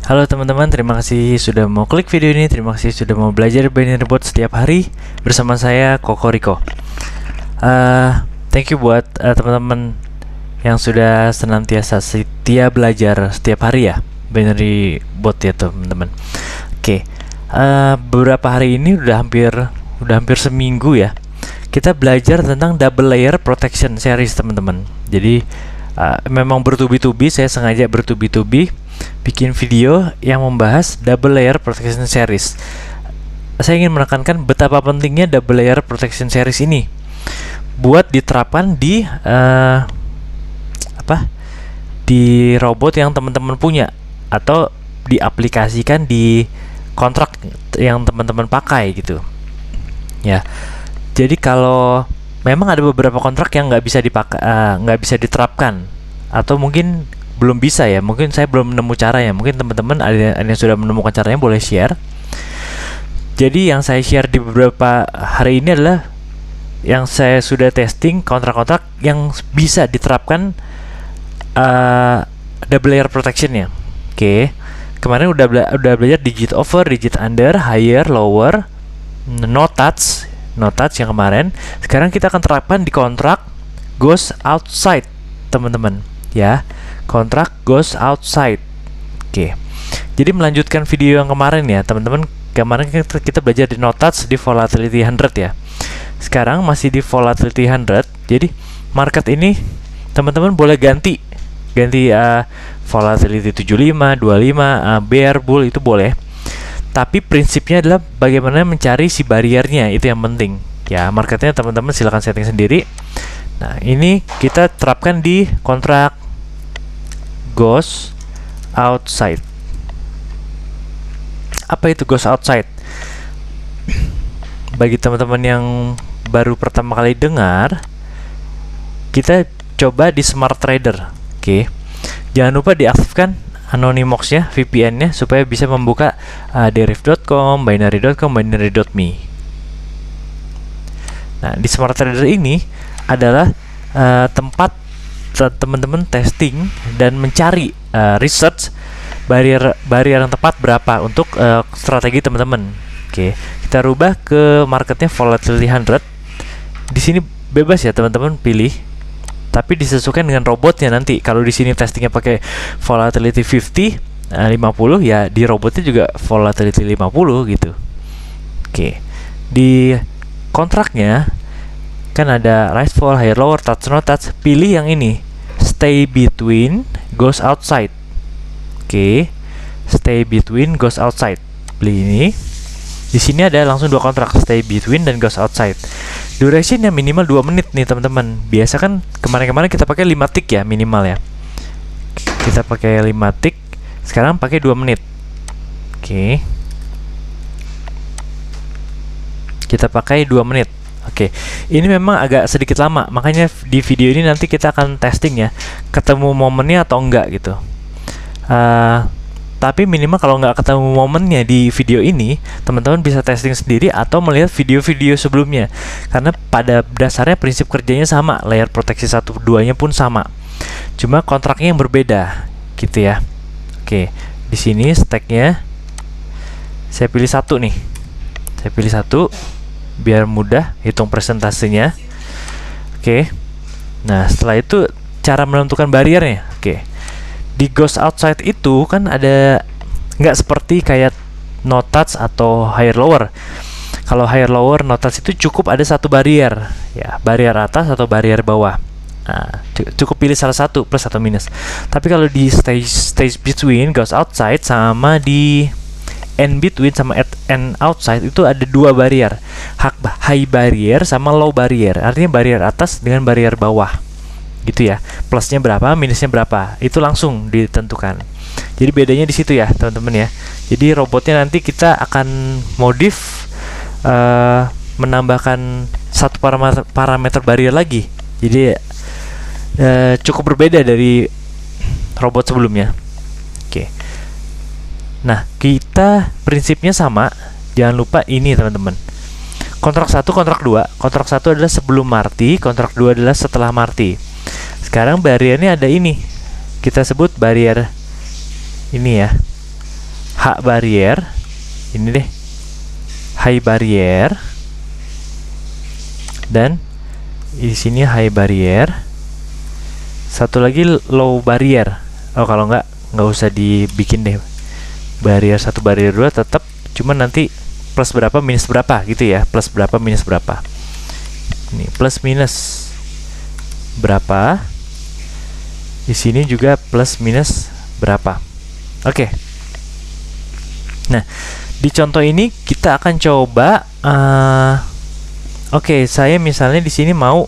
Halo teman-teman, terima kasih sudah mau klik video ini. Terima kasih sudah mau belajar binary bot setiap hari bersama saya Kokoriko. Thank you buat teman-teman yang sudah senantiasa setia belajar setiap hari ya binary bot ya teman-teman. Oke, beberapa hari ini udah hampir seminggu ya. Kita belajar tentang double layer protection series teman-teman. Jadi memang bertubi-tubi, saya sengaja bertubi-tubi bikin video yang membahas double layer protection series. Saya ingin menekankan betapa pentingnya double layer protection series ini buat diterapkan di di robot yang teman-teman punya atau diaplikasikan di kontrak yang teman-teman pakai gitu ya. Jadi kalau memang ada beberapa kontrak yang nggak bisa dipakai, nggak bisa diterapkan, atau mungkin belum bisa ya, mungkin saya belum menemu caranya. Mungkin teman-teman ada yang sudah menemukan caranya, boleh share. Jadi yang saya share di beberapa hari ini adalah yang saya sudah testing kontrak-kontrak yang bisa diterapkan double layer protectionnya. Oke, kemarin udah belajar digit over, digit under, higher, lower, no touch yang kemarin. Sekarang kita akan terapkan di kontrak goes outside teman-teman ya, kontrak goes outside. Oke, jadi melanjutkan video yang kemarin ya teman-teman. Kemarin kita belajar di no touch di volatility 100 ya. Sekarang masih di volatility 100. Jadi market ini teman-teman boleh ganti volatility 75, 25, bear bull itu boleh. Tapi prinsipnya adalah bagaimana mencari si barriernya, itu yang penting ya. Marketnya teman-teman silahkan setting sendiri. Nah, ini kita terapkan di kontrak goes outside. Apa itu goes outside? Bagi teman-teman yang baru pertama kali dengar, kita coba di Smart Trader. Oke, jangan lupa diaktifkan Anonymous-nya, VPN-nya, supaya bisa membuka deriv.com, binary.com, binary.me. Nah, di Smart Trader ini adalah tempat teman-teman testing dan mencari research barrier yang tepat berapa untuk strategi teman-teman. Oke, kita rubah ke marketnya volatility 100. Di sini bebas ya teman-teman pilih, tapi disesuaikan dengan robotnya nanti. Kalau di sini testingnya pakai volatility 50 ya di robotnya juga volatility 50 gitu. Oke, di kontraknya kan ada rise fall, higher lower, touch no touch. Pilih yang ini, stay between goes outside. Oke, stay between goes outside. Pilih ini. Di sini ada langsung dua kontrak, stay between dan goes outside. Durasinya minimal 2 menit nih teman-teman. Biasa kan kemarin-kemarin kita pakai 5 tick ya minimal ya. Kita pakai 5 tick, sekarang pakai 2 menit. Oke. Kita pakai 2 menit. Oke. Ini memang agak sedikit lama, makanya di video ini nanti kita akan testing ya, ketemu momennya atau enggak gitu. Tapi minimal kalau nggak ketemu momennya di video ini, teman-teman bisa testing sendiri atau melihat video-video sebelumnya. Karena pada dasarnya prinsip kerjanya sama, layer proteksi 1-2-nya pun sama. Cuma kontraknya yang berbeda, gitu ya. Oke, di sini stacknya saya pilih 1 nih. Saya pilih 1 biar mudah hitung presentasenya. Oke. Nah, setelah itu cara menentukan barriernya. Oke. Di goes outside itu kan ada, nggak seperti kayak no touch atau higher lower. Kalau higher lower no touch itu cukup ada satu barrier ya, barrier atas atau barrier bawah. Nah, cukup pilih salah satu, plus atau minus. Tapi kalau di stage between goes outside sama di end between sama end outside itu ada dua barrier, high barrier sama low barrier. Artinya barrier atas dengan barrier bawah gitu ya, plusnya berapa, minusnya berapa, itu langsung ditentukan. Jadi bedanya di situ ya teman-teman ya. Jadi robotnya nanti kita akan modif, menambahkan satu parameter barrier lagi. Jadi cukup berbeda dari robot sebelumnya. Oke. Nah, kita prinsipnya sama. Jangan lupa ini teman-teman. Kontrak 1, kontrak 2. Kontrak 1 adalah sebelum Marti, kontrak 2 adalah setelah Marti. Sekarang barriernya ada ini, kita sebut barrier ini ya. H barrier, ini deh, high barrier, dan di sini high barrier, satu lagi low barrier. Oh, kalau nggak usah dibikin deh barrier 1 barrier 2, tetap cuman nanti plus berapa minus berapa gitu ya, plus berapa minus berapa. Ini plus minus berapa, di sini juga plus minus berapa. Oke. Nah, di contoh ini kita akan coba oke, saya misalnya di sini mau,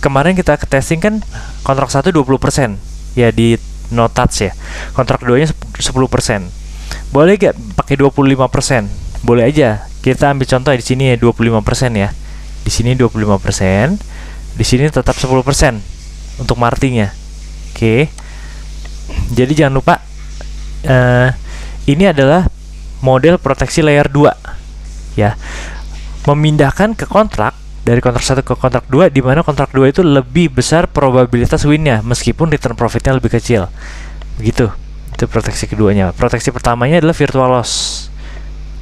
kemarin kita testing kan kontrak 1 20% ya di no touch ya. Kontrak 2-nya 10%. Boleh gak pakai 25%? Boleh aja. Kita ambil contoh di sini ya 25% ya. Di sini 25%, di sini tetap 10% untuk martingnya. Oke. Jadi jangan lupa ini adalah model proteksi layer 2 ya. Memindahkan ke kontrak dari kontrak 1 ke kontrak 2, di mana kontrak 2 itu lebih besar probabilitas win-nya meskipun return profitnya lebih kecil. Begitu. Itu proteksi keduanya. Proteksi pertamanya adalah virtual loss.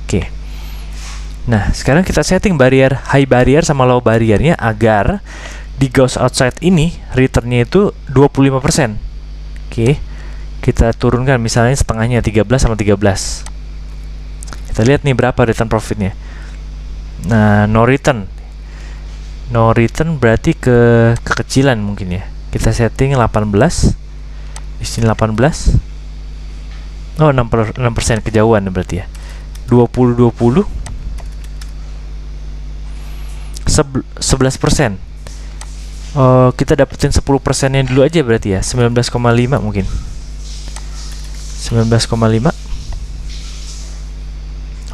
Oke. Nah, sekarang kita setting barrier high barrier sama low barriernya agar di goes outside ini returnnya itu 25%. Oke. Kita turunkan misalnya setengahnya 13 sama 13. Kita lihat nih berapa return profitnya. Nah, no return berarti kekecilan mungkin ya. Kita setting 18. Di sini 18. Oh, 6% kejauhan berarti ya. 20 11%. Oh, kita dapetin 10%-nya dulu aja berarti ya. 19,5 mungkin. 19,5.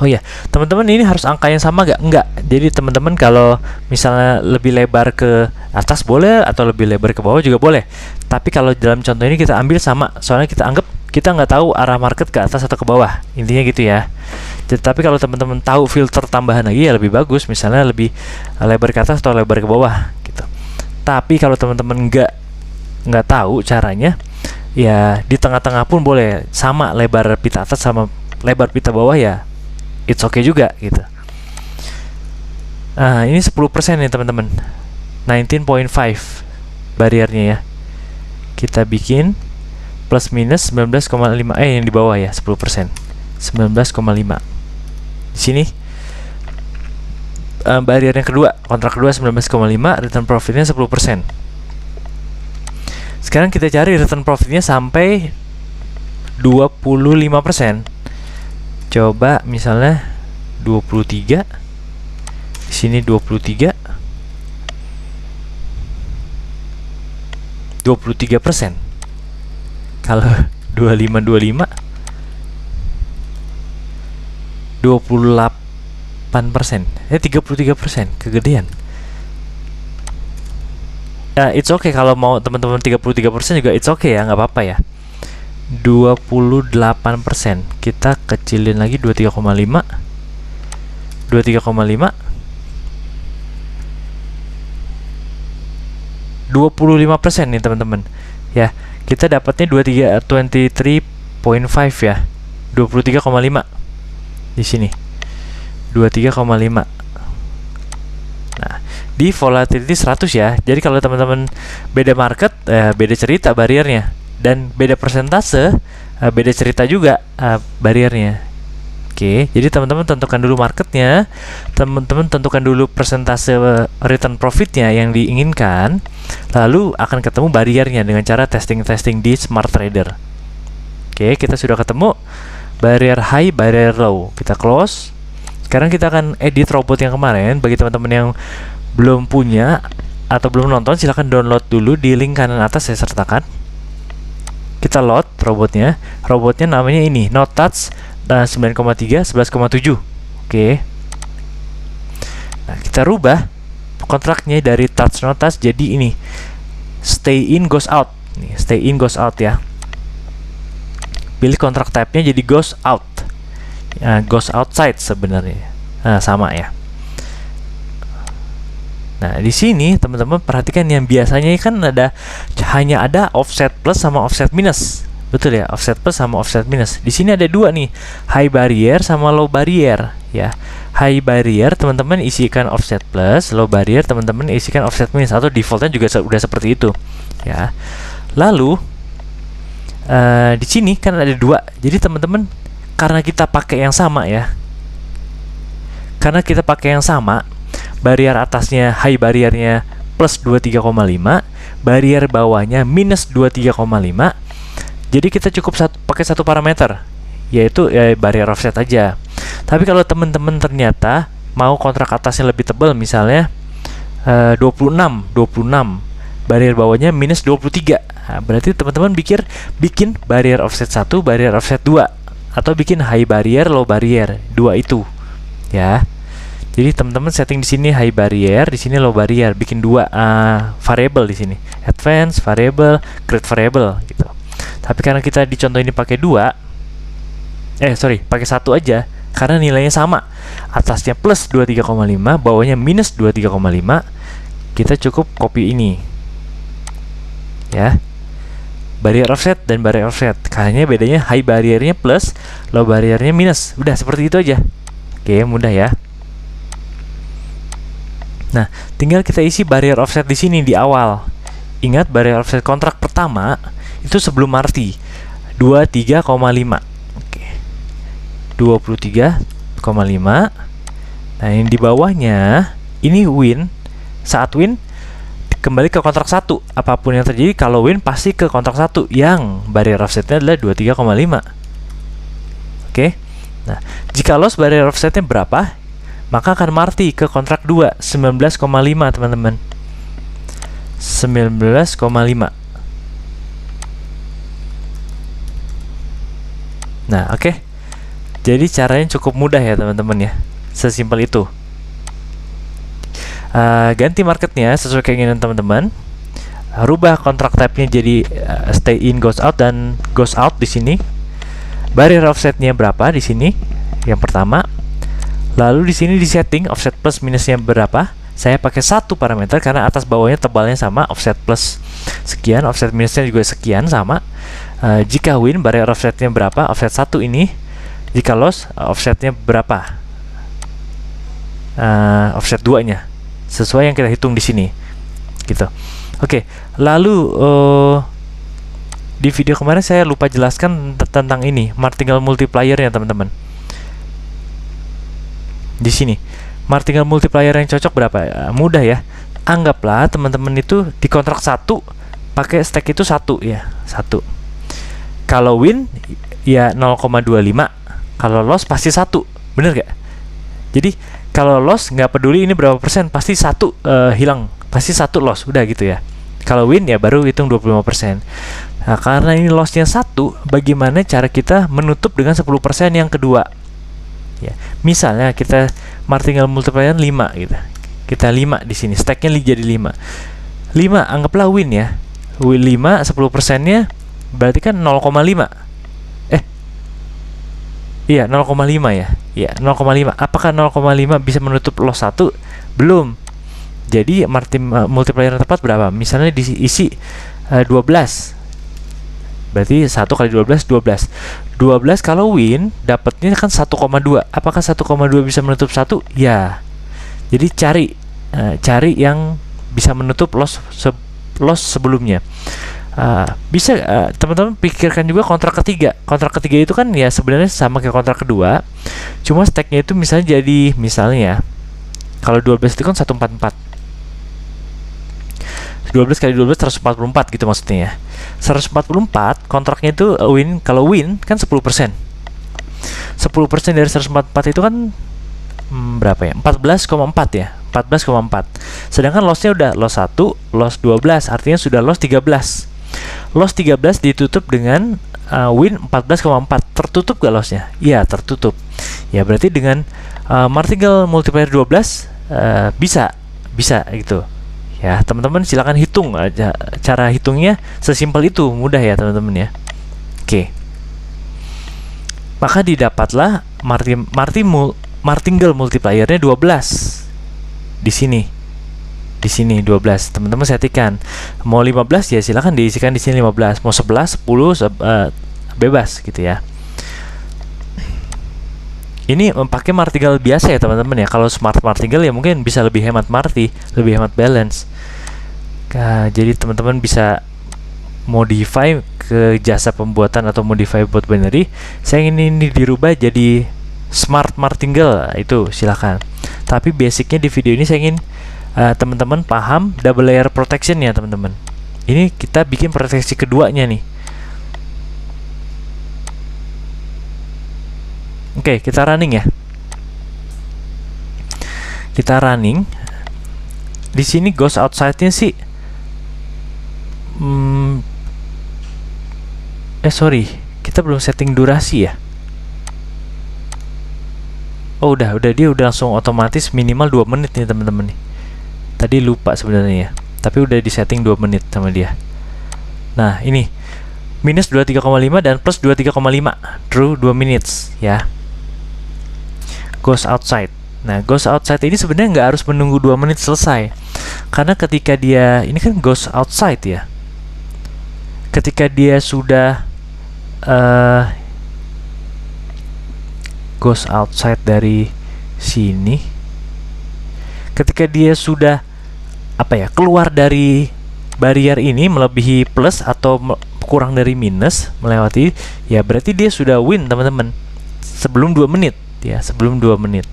Oh ya, teman-teman, ini harus angka yang sama gak? Enggak. Jadi teman-teman kalau misalnya lebih lebar ke atas boleh, atau lebih lebar ke bawah juga boleh. Tapi kalau dalam contoh ini kita ambil sama, soalnya kita anggap kita nggak tahu arah market ke atas atau ke bawah. Intinya gitu ya. Tapi kalau teman-teman tahu filter tambahan lagi ya lebih bagus. Misalnya lebih lebar ke atas atau lebar ke bawah gitu. Tapi kalau teman-teman nggak tahu caranya, ya di tengah-tengah pun boleh, sama lebar pita atas sama lebar pita bawah ya. It's okay juga gitu. Nah, ini 10% nih teman-teman. 19.5 bariernya ya. Kita bikin plus minus 19,5, yang di bawah ya 10%. 19,5. Di sini barrier yang kedua, kontrak kedua 19,5, return profitnya 10%. Sekarang kita cari return profitnya sampai 25%. Coba misalnya 23, di sini 23%. Kalau 25 28%, 33%, kegedean. Ya, it's okay kalau mau teman-teman 33% juga it's okay ya, nggak apa-apa ya. 28%, kita kecilin lagi 23,5 25% nih teman-teman ya. Kita dapatnya 23.5 ya, 23,5 di sini, 23,5. Nah, di volatility 100 ya. Jadi kalau teman-teman beda market, beda cerita bariernya, dan beda persentase, beda cerita juga bariernya. Oke, jadi teman-teman tentukan dulu marketnya, teman-teman tentukan dulu persentase return profitnya yang diinginkan, lalu akan ketemu bariernya dengan cara testing di Smart Trader. Oke, kita sudah ketemu barrier high, barrier low. Kita close. Sekarang kita akan edit robot yang kemarin. Bagi teman-teman yang belum punya atau belum nonton, silahkan download dulu di link kanan atas saya sertakan. Kita load robotnya. Robotnya namanya ini, no touch, 9,3, 11,7. Oke. Nah, kita rubah kontraknya dari touch no touch jadi ini, stay in goes out. Nih, stay in goes out ya. Pilih kontrak type-nya jadi goes out. Goes outside sebenarnya. Nah, sama ya. Nah, di sini teman-teman perhatikan yang biasanya kan hanya ada offset plus sama offset minus. Betul ya, offset plus sama offset minus. Di sini ada dua nih, high barrier sama low barrier ya. High barrier teman-teman isikan offset plus, low barrier teman-teman isikan offset minus, atau defaultnya juga udah seperti itu ya. Lalu di sini kan ada dua, jadi teman-teman karena kita pakai yang sama ya, karena kita pakai yang sama, barrier atasnya high barriernya plus 23,5, barrier bawahnya minus 23,5. Jadi kita cukup pakai satu parameter, yaitu barrier offset aja. Tapi kalau teman-teman ternyata mau kontrak atasnya lebih tebal, misalnya 26, barrier bawahnya minus 23. Nah, berarti teman-teman bikin barrier offset 1, barrier offset 2, atau bikin high barrier, low barrier, dua itu ya. Jadi teman-teman setting di sini high barrier, di sini low barrier, bikin dua variable di sini, advance variable, create variable gitu. Tapi karena kita di contoh ini pakai pakai satu aja, karena nilainya sama, atasnya plus 23,5, bawahnya minus 23,5, kita cukup copy ini ya, barrier offset dan barrier offset. Hanya bedanya high barriernya plus, low barriernya minus. Udah seperti itu aja. Oke, mudah ya. Nah, tinggal kita isi barrier offset di sini di awal. Ingat, barrier offset kontrak pertama itu sebelum Marti 23,5. Oke. 23,5. Nah, yang di bawahnya ini win. Saat win kembali ke kontrak 1. Apapun yang terjadi, kalau win pasti ke kontrak 1 yang barrier offsetnya adalah 23,5. Oke. Nah, jika loss barrier offsetnya berapa, maka akan Marti ke kontrak 2, 19,5 teman-teman. 19,5. Nah, oke. Jadi caranya cukup mudah ya teman-teman ya. Sesimpel itu. Ganti marketnya sesuai keinginan teman-teman. Rubah kontrak type-nya jadi stay in, goes out, dan goes out di sini. Barrier offsetnya berapa di sini? Yang pertama. Lalu di sini di setting offset plus minusnya berapa? Saya pakai satu parameter karena atas bawahnya tebalnya sama, offset plus sekian, offset minusnya juga sekian sama. Jika win, barrier offsetnya berapa? Offset 1 ini. Jika loss, offsetnya berapa? Offset 2 nya sesuai yang kita hitung di sini gitu. Oke, lalu di video kemarin saya lupa jelaskan tentang ini martingale multiplier-nya teman-teman. Di sini martingale multiplier yang cocok berapa? Mudah ya. Anggaplah teman-teman itu di kontrak 1 pakai stack itu 1 ya, 1. Kalau win ya 0,25. Kalau loss pasti 1. Bener gak? Jadi kalau loss nggak peduli ini berapa persen, pasti 1 hilang, pasti 1 loss, udah gitu ya. Kalau win ya baru hitung 25%. Nah, karena ini lossnya 1, bagaimana cara kita menutup dengan 10% yang kedua? Ya, misalnya kita martingale multiplier 5 gitu. Kita 5 di sini, stacknya jadi 5. 5 anggaplah win ya. Win 5, 10%-nya berarti kan 0,5. Iya, 0,5 ya. Iya, 0,5. Apakah 0,5 bisa menutup loss 1? Belum. Jadi multiplier tepat berapa? Misalnya diisi 12. Berarti 1 kali 12, 12. 12 kalau win dapatnya kan 1,2. Apakah 1,2 bisa menutup 1? Ya. Jadi cari yang bisa menutup loss sebelumnya. Bisa teman-teman pikirkan juga kontrak ketiga. Kontrak ketiga itu kan ya sebenarnya sama kayak kontrak kedua. Cuma stacknya itu misalnya jadi, misalnya kalau 12 itu kan 144. 12 kali 12 144 gitu maksudnya ya. 144 kontraknya itu win, kalau win kan 10%. 10% dari 144 itu kan berapa ya? 14,4 ya. 14,4. Sedangkan lossnya udah loss 1, loss 12, artinya sudah loss 13. Loss 13 ditutup dengan win 14,4. Tertutup gak lossnya? Iya, tertutup. Ya berarti dengan martingale multiplier 12 bisa gitu. Ya, teman-teman silakan hitung aja. Cara hitungnya sesimpel itu, mudah ya teman-teman ya. Oke. Maka didapatlah martingale multipliernya 12 di sini. di sini 12. Teman-teman settingkan. Mau 15 ya silakan diisikan di sini 15. Mau 11, 10 bebas gitu ya. Ini pakai martingale biasa ya teman-teman ya. Kalau smart martingale ya mungkin bisa lebih hemat marti, lebih hemat balance. Jadi teman-teman bisa modify ke jasa pembuatan atau modify buat binary. Saya ingin ini dirubah jadi smart martingale, itu silakan. Tapi basicnya di video ini saya ingin teman-teman paham double layer protection ya teman-teman. Ini kita bikin proteksi keduanya nih. Oke, kita running ya. Kita running. Di sini goes outside-nya sih sorry, kita belum setting durasi ya. Oh udah dia udah langsung otomatis minimal 2 menit nih teman-teman nih. Tadi lupa sebenarnya ya, tapi udah di setting 2 menit sama dia. Nah ini minus 23,5 dan plus 23,5 true 2 minutes ya. Goes outside. Nah goes outside ini sebenarnya nggak harus menunggu 2 menit selesai, karena ketika dia ini kan goes outside ya, ketika dia sudah goes outside dari sini, ketika dia sudah keluar dari barrier ini melebihi plus atau kurang dari minus melewati, ya berarti dia sudah win teman-teman sebelum 2 menit ya, sebelum 2 menit.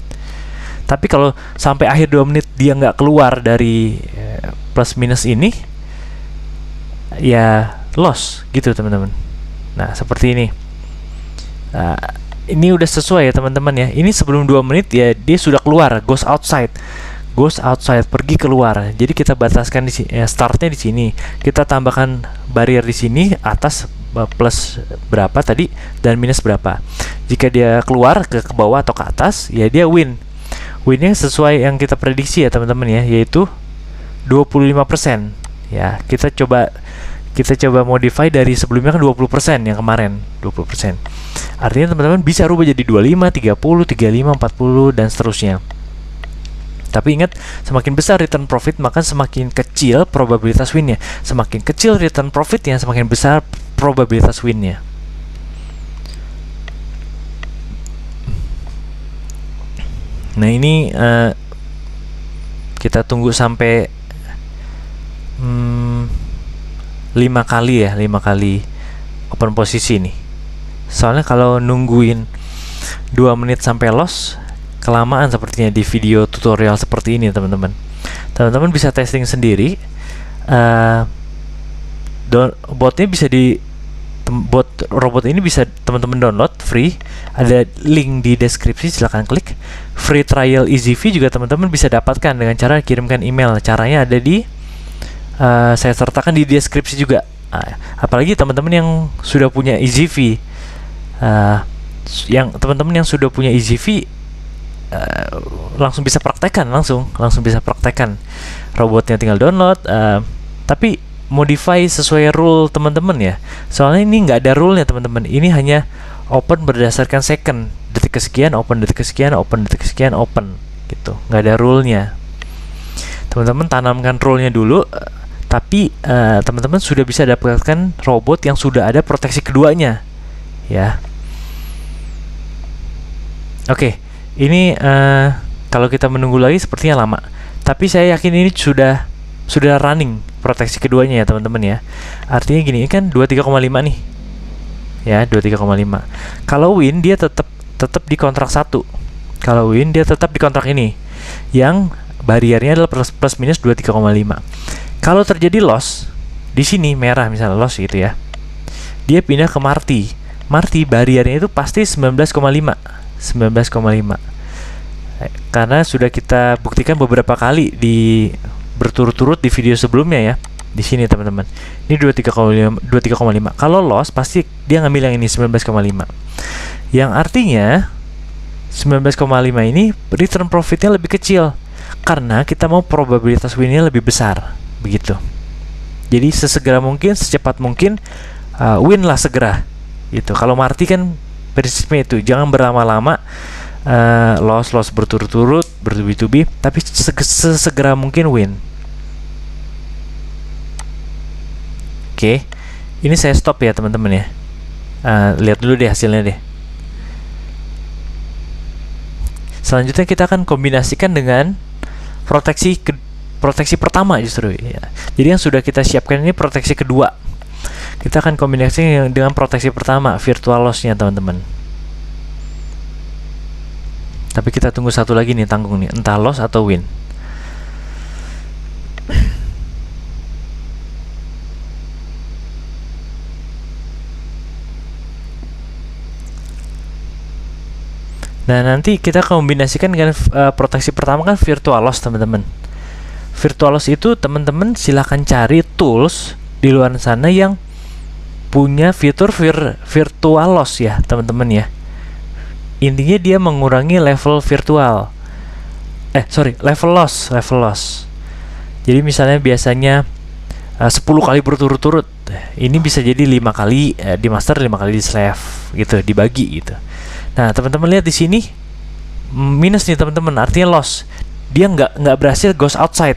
Tapi kalau sampai akhir 2 menit dia nggak keluar dari plus minus ini, ya loss gitu teman-teman. Nah seperti ini. Ini udah sesuai ya teman-teman ya. Ini sebelum 2 menit ya dia sudah keluar, goes outside, pergi keluar. Jadi kita bataskan di sini, startnya di sini. Kita tambahkan barrier di sini atas plus berapa tadi dan minus berapa. Jika dia keluar ke bawah atau ke atas, ya dia win. Winnya sesuai yang kita prediksi ya teman-teman ya, yaitu 25% ya. Kita coba modify dari sebelumnya kan 20% yang kemarin, 20%. Artinya teman-teman bisa rubah jadi 25, 30, 35, 40 dan seterusnya. Tapi ingat, semakin besar return profit maka semakin kecil probabilitas winnya. Semakin kecil return profitnya, semakin besar probabilitas winnya. Nah ini kita tunggu sampai 5 kali ya, 5 kali open posisi nih. Soalnya kalau nungguin 2 menit sampai loss kelamaan sepertinya di video tutorial seperti ini teman-teman. Teman-teman bisa testing sendiri. Botnya bisa bot robot ini bisa teman-teman download free, ada link di deskripsi, silahkan klik. Free trial EasyV juga teman-teman bisa dapatkan dengan cara kirimkan email. Caranya ada di saya sertakan di deskripsi juga. Apalagi teman-teman yang sudah punya EasyV, teman-teman yang sudah punya EasyV langsung bisa praktekkan, langsung bisa praktekkan. Robotnya tinggal download, tapi modify sesuai rule teman-teman ya. Soalnya ini nggak ada rule-nya teman-teman. Ini hanya open berdasarkan second, detik kesekian open, detik kesekian open, detik kesekian open gitu. Nggak ada rule-nya. Teman-teman tanamkan rule-nya dulu, tapi teman-teman sudah bisa dapatkan robot yang sudah ada proteksi keduanya ya. Oke, ini kalau kita menunggu lagi sepertinya lama, tapi saya yakin ini sudah running proteksi keduanya ya teman-teman ya. Artinya gini, ini kan 23,5 nih ya, 23,5. Kalau win dia tetap di kontrak 1. Kalau win dia tetap di kontrak ini yang bariernya adalah plus minus 23,5. Kalau terjadi loss di sini merah misalnya loss gitu ya, dia pindah ke Marti bariernya itu pasti 19,5 karena sudah kita buktikan beberapa kali di berturut-turut di video sebelumnya ya. Di sini teman-teman, ini 23,5. Kalau loss pasti dia ngambil yang ini 19,5, yang artinya 19,5 ini return profitnya lebih kecil karena kita mau probabilitas winnya lebih besar begitu. Jadi sesegera mungkin, secepat mungkin win lah segera gitu. Kalau Marti kan prinsipnya itu jangan berlama-lama, loss berturut-turut bertubi-tubi, tapi sesegera mungkin win. Oke, ini saya stop ya teman-teman ya. Lihat dulu deh hasilnya deh. Selanjutnya kita akan kombinasikan dengan proteksi pertama justru ya. Jadi yang sudah kita siapkan ini proteksi kedua. Kita akan kombinasikan dengan proteksi pertama, virtual loss-nya teman-teman. Tapi kita tunggu satu lagi nih, tanggung nih, entah loss atau win. Nah, nanti kita kombinasikan dengan proteksi pertama kan virtual loss, teman-teman. Virtual loss itu teman-teman silahkan cari tools di luar sana yang punya fitur virtual loss ya, teman-teman ya. Intinya dia mengurangi level virtual. Level loss. Jadi misalnya biasanya 10 kali berturut-turut. Ini bisa jadi 5 kali di master, 5 kali di slave gitu, dibagi gitu. Nah, teman-teman lihat di sini minus nih teman-teman, artinya loss. Dia nggak berhasil goes outside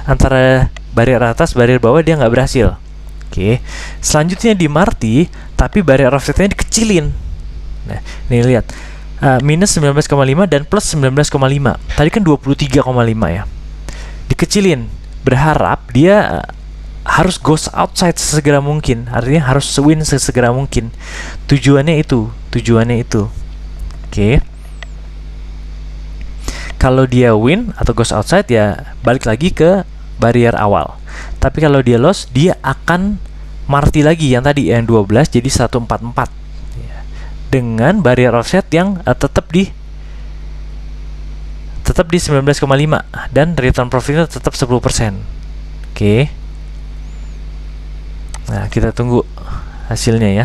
antara barrier atas, barrier bawah dia nggak berhasil. Oke. Selanjutnya di Marty, tapi barrier offsetnya dikecilin. Nah, nih lihat minus 19,5 dan plus 19,5. Tadi kan 23,5 ya. Dikecilin. Berharap dia harus goes outside sesegera mungkin, artinya harus win sesegera mungkin. Tujuannya itu. Oke. Kalau dia win atau goes outside ya balik lagi ke barrier awal. Tapi kalau dia loss, dia akan Marty lagi yang tadi yang 12 jadi 144 ya. Dengan barrier offset yang tetap di 19,5 dan return profitnya tetap 10%. Oke. Nah, kita tunggu hasilnya ya.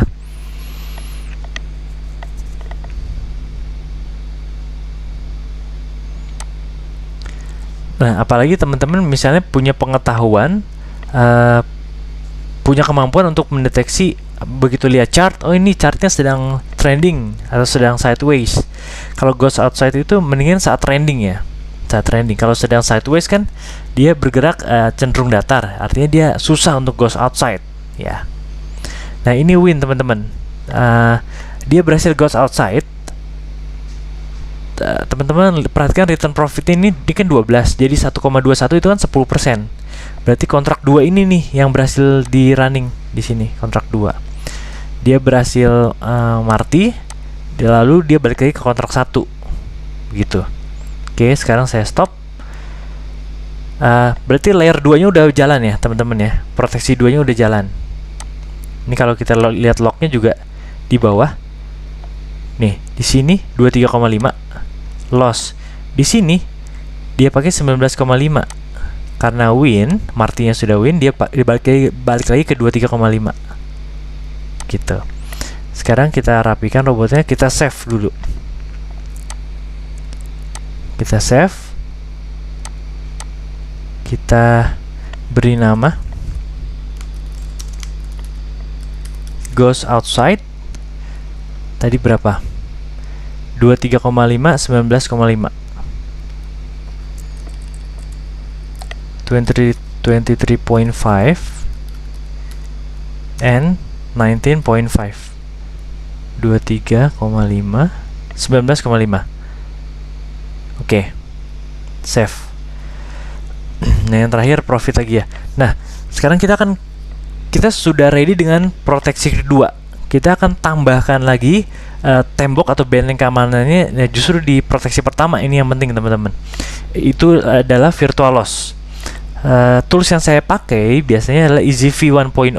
Nah, apalagi teman-teman misalnya punya pengetahuan, punya kemampuan untuk mendeteksi begitu lihat chart, oh ini chartnya sedang trending atau sedang sideways. Kalau goes outside itu mendingan saat trending ya. Saat trending. Kalau sedang sideways kan dia bergerak cenderung datar, artinya dia susah untuk goes outside ya. Nah, ini win teman-teman. Dia berhasil goes outside. Teman-teman perhatikan return profit ini kan 12, jadi 1,21 itu kan 10%. Berarti kontrak 2 ini nih yang berhasil di running di sini, kontrak 2. Dia berhasil Marty, lalu dia balik lagi ke kontrak 1. Begitu. Oke, sekarang saya stop. Berarti layer 2-nya udah jalan ya, teman-teman ya. Proteksi 2-nya udah jalan. Ini kalau kita lihat lognya juga di bawah. Nih, di sini 23,5 loss. Di sini dia pakai 19,5. Karena win, Marty-nya sudah win, dia balik lagi ke 23,5. Gitu. Sekarang kita rapikan robotnya, kita save dulu. Kita save. Kita beri nama goes outside. Tadi berapa? 23,5, 19,5. 23.5 and 19.5. 23,5, 19,5. Oke. Save. Nah, yang terakhir profit lagi ya. Nah, sekarang kita sudah ready dengan proteksi kedua. Kita akan tambahkan lagi tembok atau benteng keamanannya. Nah, justru di proteksi pertama ini yang penting teman-teman. Itu adalah virtual loss. Tools yang saya pakai biasanya adalah EasyV 1.0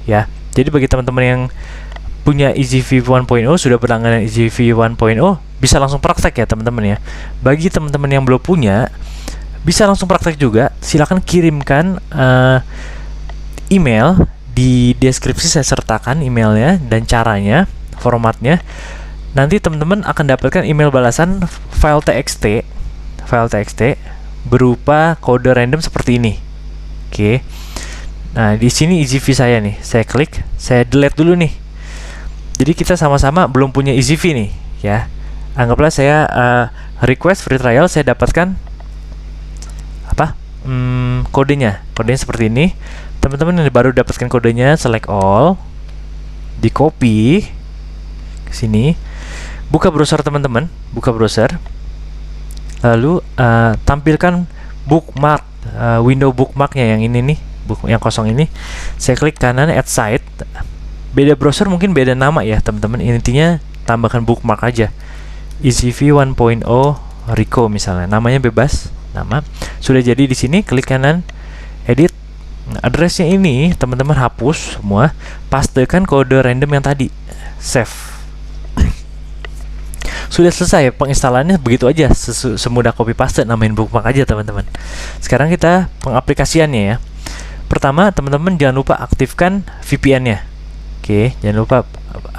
ya. Jadi bagi teman-teman yang punya EasyV 1.0, sudah berlangganan EasyV 1.0, bisa langsung praktek ya teman-teman ya. Bagi teman-teman yang belum punya, bisa langsung praktek juga. Silakan kirimkan email. Di deskripsi saya sertakan emailnya dan caranya, formatnya. Nanti teman-teman akan dapatkan email balasan file TXT berupa kode random seperti ini. Oke. Nah, di sini EasyV saya nih, saya klik, saya delete dulu nih. Jadi kita sama-sama belum punya EasyV nih, ya. Anggaplah saya request free trial, saya dapatkan apa? Kodenya seperti ini. Teman-teman yang baru dapatkan kodenya, select all, di copy ke sini, buka browser teman-teman, buka browser, lalu tampilkan bookmark, window bookmarknya yang ini nih, yang kosong ini. Saya klik kanan add site. Beda browser mungkin beda nama ya teman-teman, intinya tambahkan bookmark aja, EasyV 1.0 Rico misalnya, namanya bebas, nama sudah jadi. Di sini klik kanan edit. Addressnya ini teman-teman hapus semua, pastekan kode random yang tadi, save. Sudah selesai penginstalannya, begitu aja, semudah copy paste, namain bookmark aja teman-teman. Sekarang kita pengaplikasiannya ya. Pertama teman-teman jangan lupa aktifkan VPN-nya. Oke, jangan lupa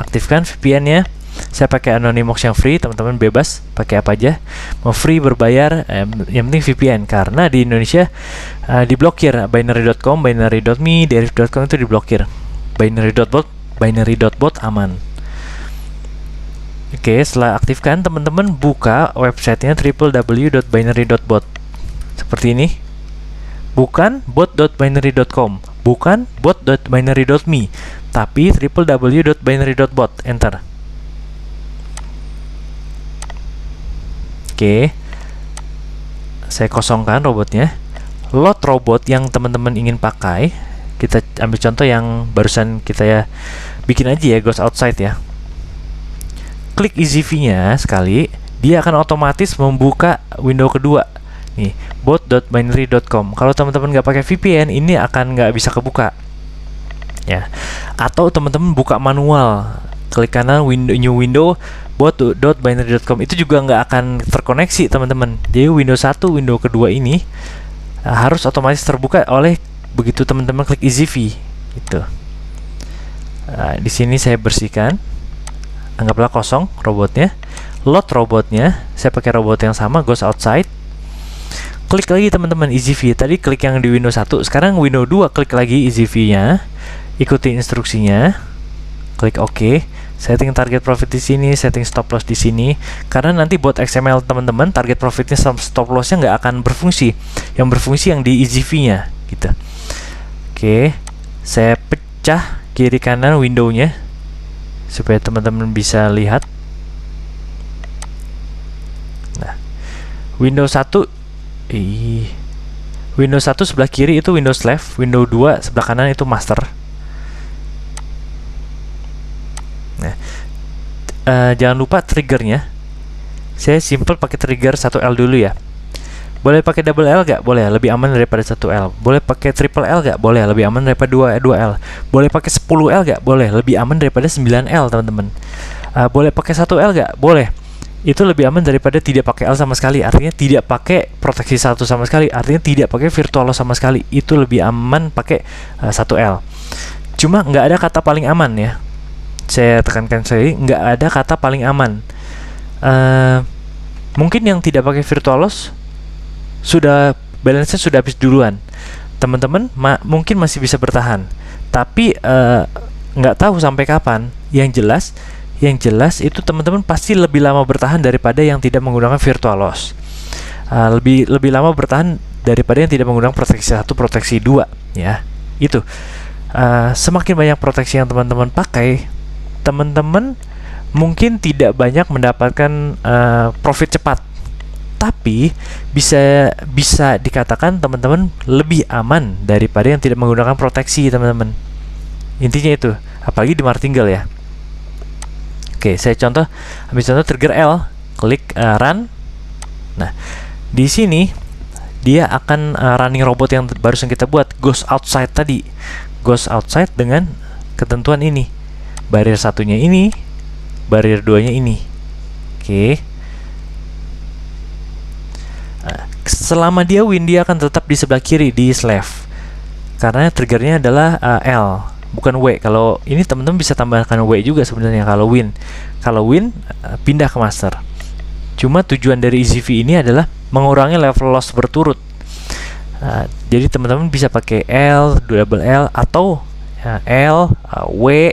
aktifkan VPN-nya. Saya pakai Anonymous yang free, teman-teman bebas pakai apa aja. Mau free berbayar, yang penting VPN, karena di Indonesia diblokir. Binary.com, binary.me, Deriv.com itu diblokir. Binary.bot aman. Oke, setelah aktifkan, teman-teman buka websitenya www.binary.bot seperti ini. Bukan bot.binary.com, bukan bot.binary.me, tapi www.binary.bot. Enter. Oke, saya kosongkan robotnya. Load robot yang teman-teman ingin pakai, kita ambil contoh yang barusan kita ya bikin aja ya, goes outside ya. Klik EasyV-nya sekali, dia akan otomatis membuka window kedua nih, bot.binary.com. Kalau teman-teman nggak pakai VPN, ini akan nggak bisa kebuka ya. Atau teman-teman buka manual, klik kanan new window bot.binary.com, itu juga nggak akan terkoneksi teman-teman. Jadi window 1, window kedua ini harus otomatis terbuka oleh begitu teman-teman klik EasyV gitu. Di sini saya bersihkan, anggaplah kosong robotnya. Load robotnya, saya pakai robot yang sama, goes outside. Klik lagi teman-teman EasyV, tadi klik yang di Windows 1, sekarang Windows 2 klik lagi EasyV-nya, ikuti instruksinya, klik OK. Setting target profit di sini, setting stop loss di sini. Karena nanti buat XML teman-teman, target profitnya sama stop lossnya nggak akan berfungsi. Yang berfungsi yang di EasyV-nya gitu. Oke, saya pecah kiri kanan window-nya supaya teman-teman bisa lihat. Nah, Windows 1 Windows 1 sebelah kiri itu Windows left, Windows 2 sebelah kanan itu master. Nah, jangan lupa triggernya. Saya simple pakai trigger 1L dulu ya. Boleh pakai double L gak? Boleh, lebih aman daripada 1L. Boleh pakai triple L gak? Boleh, lebih aman daripada 2L. Boleh pakai 10L gak? Boleh, lebih aman daripada 9L teman-teman. Boleh pakai 1L gak? Boleh. Itu lebih aman daripada tidak pakai L sama sekali. Artinya tidak pakai proteksi 1 sama sekali. Artinya tidak pakai virtual loss sama sekali. Itu lebih aman pakai 1L. Cuma nggak ada kata paling aman ya. Saya tekankan sekali, nggak ada kata paling aman. Mungkin yang tidak pakai virtual loss sudah balance-nya sudah habis duluan. Teman-teman mungkin masih bisa bertahan. Tapi nggak tahu sampai kapan. Yang jelas itu teman-teman pasti lebih lama bertahan daripada yang tidak menggunakan virtual loss. Lebih lama bertahan daripada yang tidak menggunakan proteksi 1, proteksi 2 ya. Itu semakin banyak proteksi yang teman-teman pakai, teman-teman mungkin tidak banyak mendapatkan profit cepat, tapi bisa dikatakan teman-teman lebih aman daripada yang tidak menggunakan proteksi teman-teman. Intinya itu, apalagi di martingale ya. Oke, saya ambil contoh trigger L, klik run. Nah, di sini dia akan running robot yang barusan kita buat, goes outside tadi. Goes outside dengan ketentuan ini. Barrier satunya ini, barrier 2-nya ini. Oke. Selama dia win, dia akan tetap di sebelah kiri di left. Karena triggernya adalah L, bukan W. Kalau ini teman-teman bisa tambahkan W juga sebenarnya kalau win. Kalau win pindah ke master. Cuma tujuan dari EasyV ini adalah mengurangi level loss berturut. Jadi teman-teman bisa pakai L, double L atau L, W.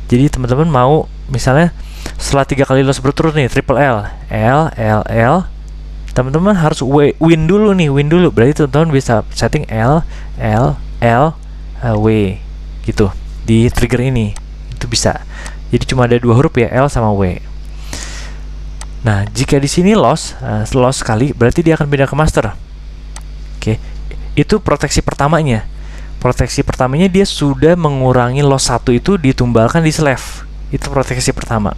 Jadi teman-teman mau misalnya setelah 3 kali loss berturut nih, triple L, L, teman-teman harus win dulu nih, win dulu. Berarti teman-teman bisa setting L, W gitu di trigger ini, itu bisa. Jadi cuma ada 2 huruf ya, L sama W. Nah, jika di sini loss sekali, berarti dia akan pindah ke master. Oke, itu proteksi pertamanya. Proteksi pertamanya dia sudah mengurangi loss 1 itu ditumbalkan di slave. Itu proteksi pertama.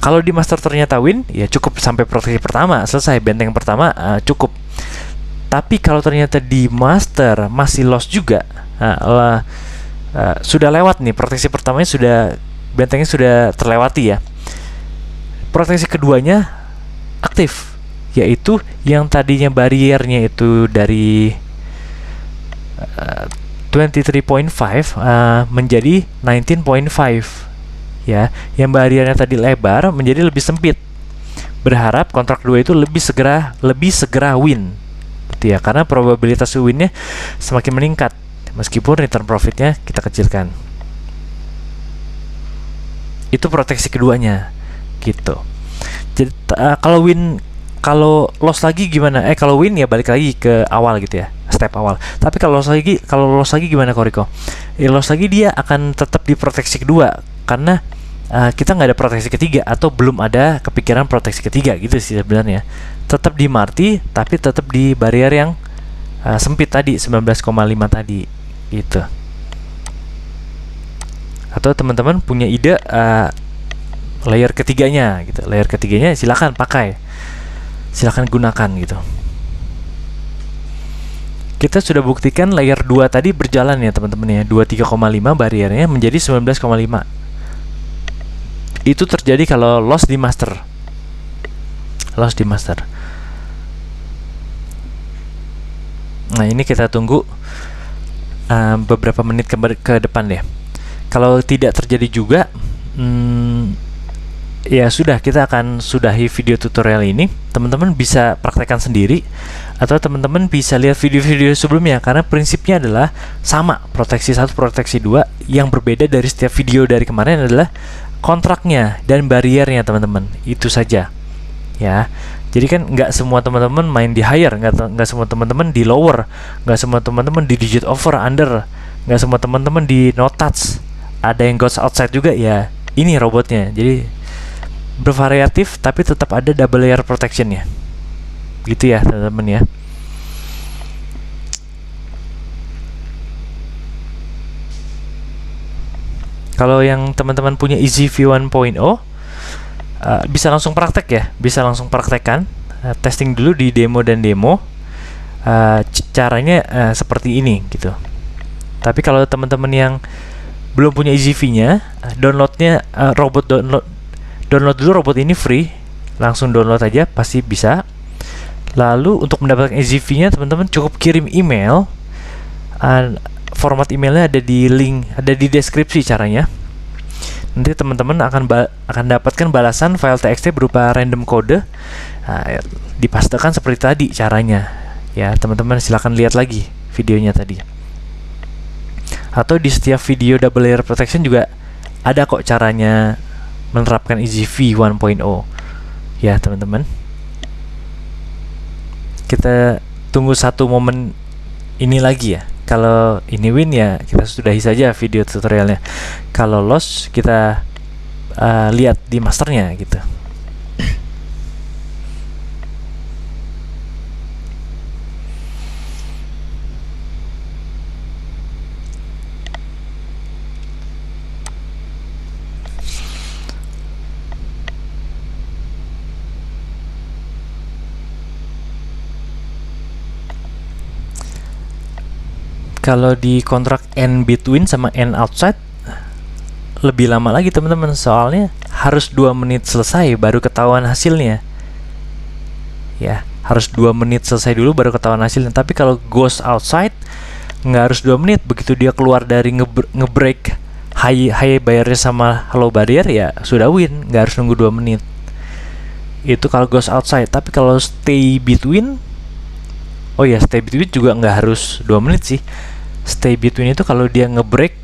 Kalau di master ternyata win, ya cukup sampai proteksi pertama, selesai, benteng pertama cukup. Tapi kalau ternyata di master masih loss juga, sudah lewat nih, proteksi pertamanya sudah, bentengnya sudah terlewati ya. Proteksi keduanya aktif, yaitu yang tadinya bariernya itu dari 23.5 menjadi 19.5 ya, yang bariernya tadi lebar menjadi lebih sempit. Berharap kontrak 2 itu lebih segera win gitu ya, karena probabilitas winnya semakin meningkat meskipun return profitnya kita kecilkan. Itu proteksi keduanya gitu. Jadi kalau loss lagi gimana? Kalau win ya balik lagi ke awal gitu ya, step awal. Tapi kalau loss lagi gimana Koriko? Loss lagi dia akan tetap di proteksi kedua, karena kita nggak ada proteksi ketiga, atau belum ada kepikiran proteksi ketiga gitu sih sebenarnya. Tetap di Marti, tapi tetap di barrier yang sempit tadi, 19,5 tadi gitu. Atau teman-teman punya ide layer ketiganya gitu, layer ketiganya silakan pakai, silakan gunakan gitu. Kita sudah buktikan layer 2 tadi berjalan ya teman-teman ya, 23,5 bariernya menjadi 19,5. Itu terjadi kalau loss di master. Nah, ini kita tunggu beberapa menit ke depan deh. Kalau tidak terjadi juga, ya sudah, kita akan sudahi video tutorial ini. Teman-teman bisa praktekkan sendiri, atau teman-teman bisa lihat video-video sebelumnya, karena prinsipnya adalah sama, proteksi 1, proteksi 2. Yang berbeda dari setiap video dari kemarin adalah kontraknya dan bariernya teman-teman, itu saja ya. Jadi kan nggak semua teman-teman main di higher, nggak semua teman-teman di lower, nggak semua teman-teman di digit over under, nggak semua teman-teman di no touch, ada yang goes outside juga ya. Ini robotnya, jadi bervariatif tapi tetap ada double layer protectionnya gitu ya teman-teman ya. Kalau yang teman-teman punya EasyView 1.0 bisa langsung praktek ya, bisa langsung praktekkan, testing dulu di demo dan demo. Caranya seperti ini gitu. Tapi kalau teman-teman yang belum punya EasyView-nya, downloadnya download dulu robot ini free, langsung download aja pasti bisa. Lalu untuk mendapatkan EasyView-nya teman-teman cukup kirim email. Format emailnya ada di link, ada di deskripsi caranya. Nanti teman-teman akan dapatkan balasan file TXT berupa random kode, dipastekan seperti tadi caranya ya. Teman-teman silakan lihat lagi videonya tadi, atau di setiap video double layer protection juga ada kok caranya menerapkan EasyView 1.0 ya teman-teman. Kita tunggu satu momen ini lagi ya. Kalau ini win ya kita sudahi saja video tutorialnya. Kalau loss kita lihat di masternya gitu. Kalau di kontrak N between sama N outside lebih lama lagi teman-teman, soalnya harus 2 menit selesai baru ketahuan hasilnya ya, harus 2 menit selesai dulu baru ketahuan hasilnya. Tapi kalau goes outside nggak harus 2 menit, begitu dia keluar dari ngebreak high barrier sama low barrier ya sudah win, nggak harus nunggu 2 menit. Itu kalau goes outside. Tapi kalau stay between, oh ya, stay between juga nggak harus 2 menit sih. Stay between itu kalau dia ngebreak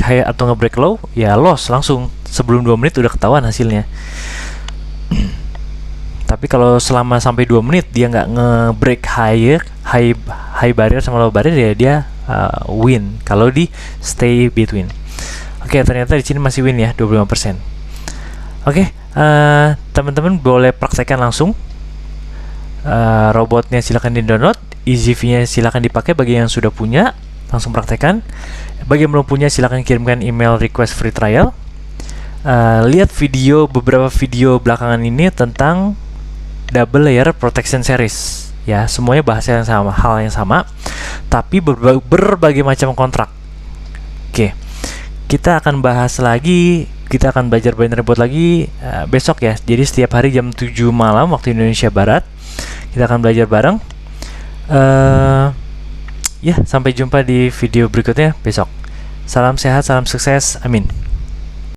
high atau ngebreak low ya loss langsung, sebelum 2 menit udah ketahuan hasilnya. Tapi kalau selama sampai 2 menit dia nggak ngebreak high barrier sama low barrier ya dia win kalau di stay between. Oke, ternyata di sini masih win ya, 25%. Oke, teman-teman boleh praktekkan langsung. Robotnya silahkan di-download, EasyV-nya silahkan dipakai bagi yang sudah punya, langsung praktekkan. Bagi yang belum punya, silahkan kirimkan email request free trial. Lihat beberapa video belakangan ini tentang double layer protection series. Ya, semuanya bahasa yang sama, hal yang sama, tapi berbagai macam kontrak. Oke, kita akan bahas lagi, kita akan belajar binary bot lagi besok ya. Jadi setiap hari jam 7 malam waktu Indonesia Barat kita akan belajar bareng. Ya, sampai jumpa di video berikutnya besok. Salam sehat, salam sukses, amin.